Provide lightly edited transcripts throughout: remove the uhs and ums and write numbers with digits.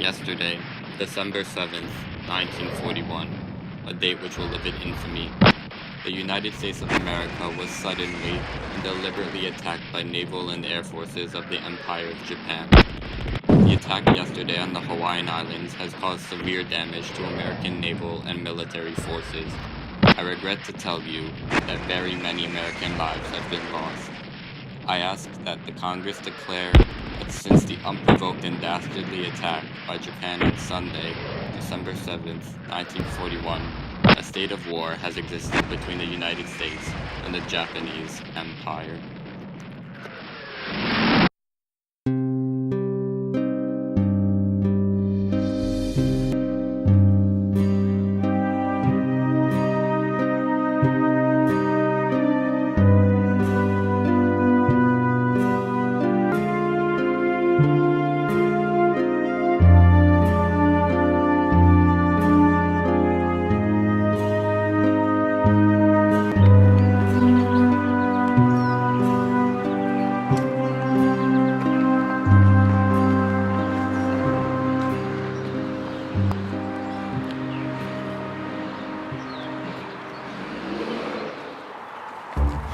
Yesterday, December 7th, 1941, a date which will live in infamy, the United States of America was suddenly and deliberately attacked by naval and air forces of the Empire of Japan. The attack yesterday on the Hawaiian Islands has caused severe damage to American naval and military forces. I regret to tell you that very many American lives have been lost. I ask that the Congress declare that since the unprovoked and dastardly attack by Japan on Sunday, December 7th, 1941, a state of war has existed between the United States and the Japanese Empire.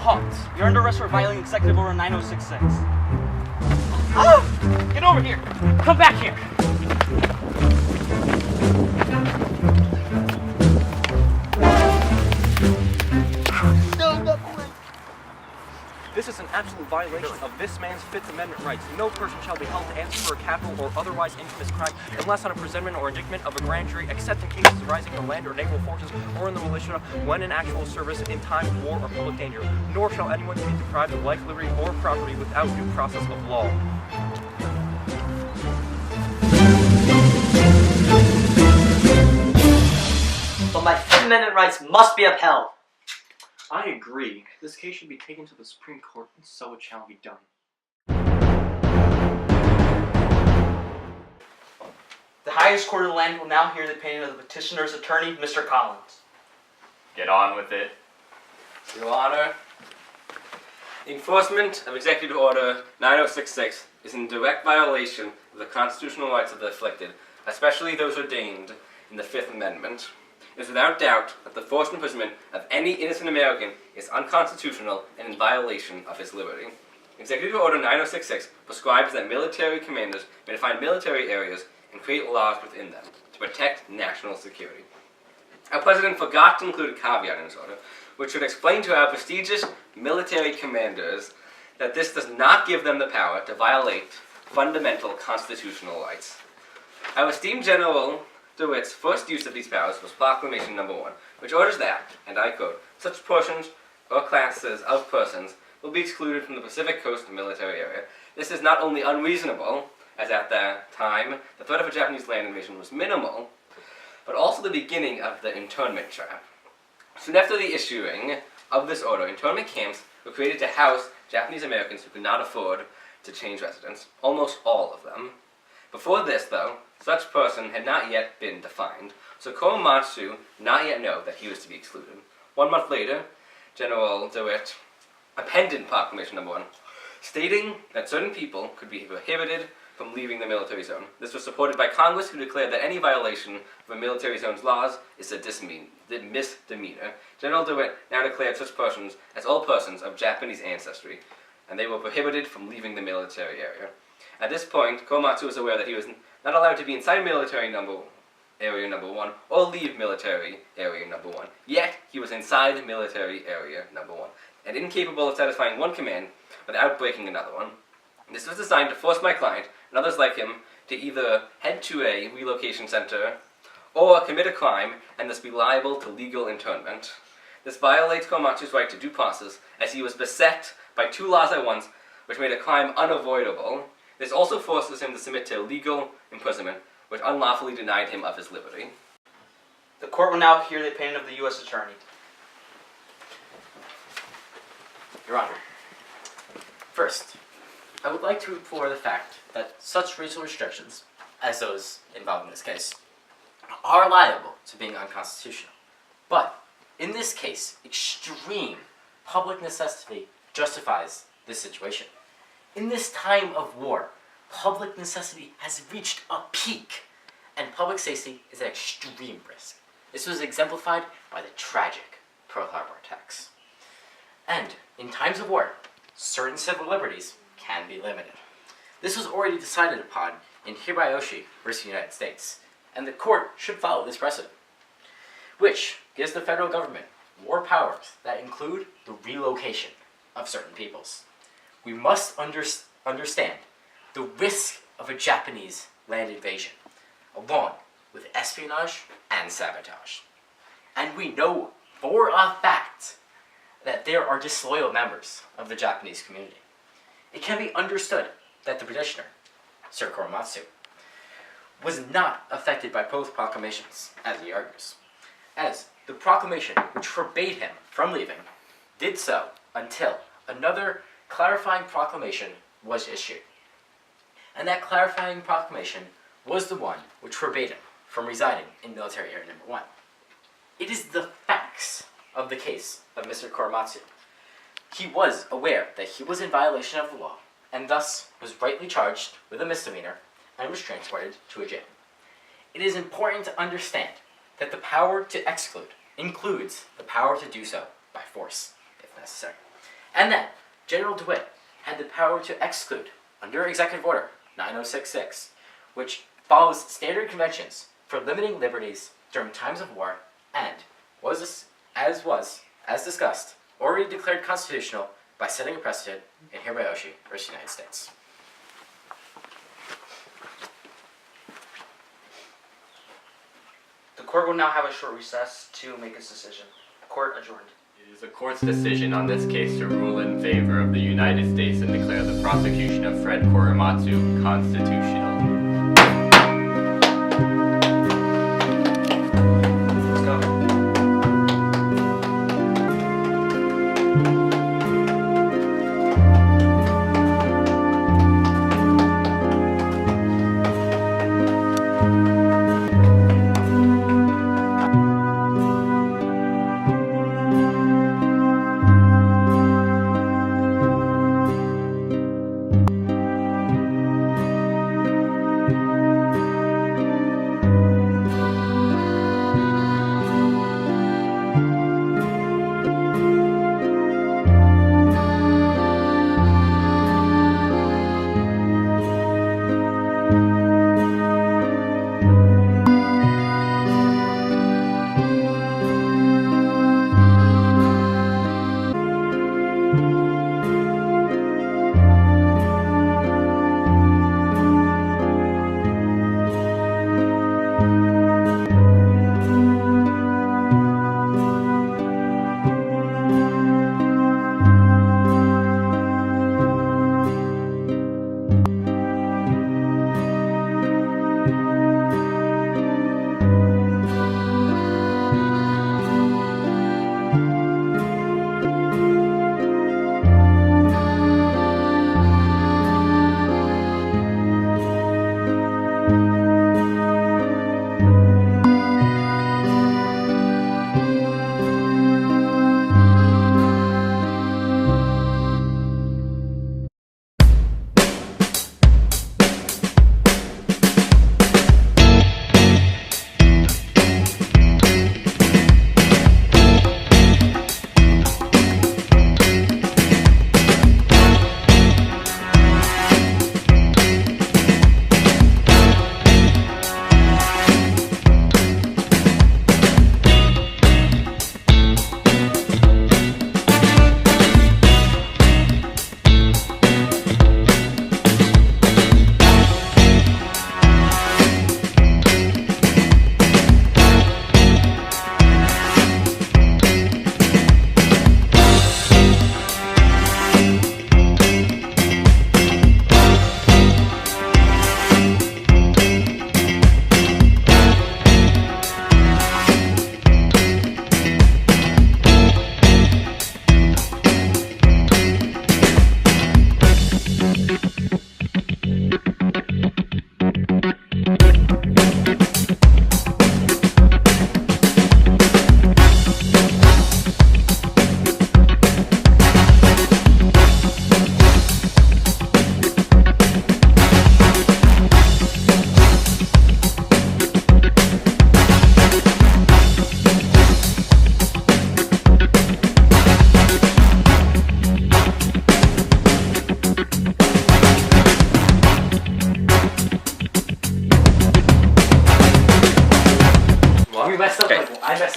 Halt! You're under arrest for violating Executive Order 9066. Ah! Get over here! Come back here! This is an absolute violation of this man's Fifth Amendment rights. No person shall be held to answer for a capital or otherwise infamous crime unless on a presentment or indictment of a grand jury, except in cases arising from land or naval forces or in the militia when in actual service in time of war or public danger. Nor shall anyone be deprived of life, liberty, or property without due process of law. But my Fifth Amendment rights must be upheld. I agree. This case should be taken to the Supreme Court, and so it shall be done. The highest court of the land will now hear the opinion of the petitioner's attorney, Mr. Collins. Get on with it. Your Honor, the enforcement of Executive Order 9066 is in direct violation of the constitutional rights of the afflicted, especially those ordained in the Fifth Amendment. It is without doubt that the forced imprisonment of any innocent American is unconstitutional and in violation of his liberty. Executive Order 9066 prescribes that military commanders may define military areas and create laws within them to protect national security. Our President forgot to include a caveat in his order, which should explain to our prestigious military commanders that this does not give them the power to violate fundamental constitutional rights. Our esteemed General DeWitt's first use of these powers was Proclamation No. 1, which orders that, and I quote, such portions or classes of persons will be excluded from the Pacific Coast military area. This is not only unreasonable, as at that time the threat of a Japanese land invasion was minimal, but also the beginning of the internment trap. Soon after the issuing of this order, internment camps were created to house Japanese Americans who could not afford to change residence, almost all of them. Before this, though, such person had not yet been defined, so Korematsu did not yet know that he was to be excluded. 1 month later, General DeWitt appended Proclamation No. 1, stating that certain people could be prohibited from leaving the military zone. This was supported by Congress, who declared that any violation of a military zone's laws is a misdemeanor. General DeWitt now declared such persons as all persons of Japanese ancestry, and they were prohibited from leaving the military area. At this point, Korematsu was aware that he was not allowed to be inside military area number 1 or leave military area number 1. Yet, he was inside military area number 1 and incapable of satisfying one command without breaking another one. This was designed to force my client and others like him to either head to a relocation center or commit a crime and thus be liable to legal internment. This violates Korematsu's right to due process, as he was beset by 2 laws at once, which made a crime unavoidable. This also forces him to submit to legal imprisonment, which unlawfully denied him of his liberty. The court will now hear the opinion of the U.S. Attorney. Your Honor, first, I would like to deplore the fact that such racial restrictions, as those involved in this case, are liable to being unconstitutional. But, in this case, extreme public necessity justifies this situation. In this time of war, public necessity has reached a peak. and public safety is at extreme risk. This was exemplified by the tragic Pearl Harbor attacks. And in times of war, certain civil liberties can be limited. This was already decided upon in Hirayoshi versus the United States, and the court should follow this precedent, which gives the federal government more powers that include the relocation of certain peoples. We must understand the risk of a Japanese land invasion, along with espionage and sabotage. And we know for a fact that there are disloyal members of the Japanese community. It can be understood that the petitioner, Sir Korematsu, was not affected by both proclamations, as he argues, as the proclamation which forbade him from leaving did so until another clarifying proclamation was issued. And that clarifying proclamation was the one which forbade him from residing in Military Area Number 1. It is the facts of the case of Mr. Korematsu. He was aware that he was in violation of the law, and thus was rightly charged with a misdemeanor and was transported to a jail. It is important to understand that the power to exclude includes the power to do so by force, if necessary, and that General DeWitt had the power to exclude under Executive Order 9066, which follows standard conventions for limiting liberties during times of war and was, as discussed, already declared constitutional by setting a precedent in Hirayoshi versus United States. The court will now have a short recess to make its decision. Court adjourned. It is the court's decision on this case to rule in favor of the United States and declare the prosecution of Fred Korematsu constitutional. Let's go.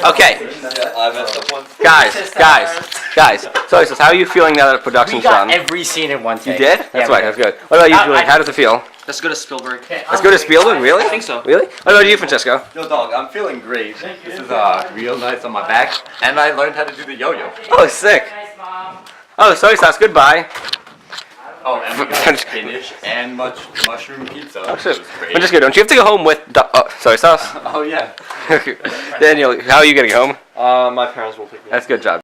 Okay, I messed up once. guys. So, how are you feeling now that We production's got done? every scene in one take. You did? That's right. That's good. What about you, Julie? How does it feel? Let's go to Spielberg. Let's go to Spielberg. Really? I think so. Really? What about you, Francesco? Yo, dog, I'm feeling great. This is real nice on my back, and I learned how to do the yo-yo. Oh, sick. Oh, soy sauce. Goodbye. Oh, and we got spinach and mushroom pizza. Oh, Which shit. was great. Francesco, don't you have to go home with soy sauce? Oh yeah. Daniel, how are you getting home? My parents will pick me up. That's a good job.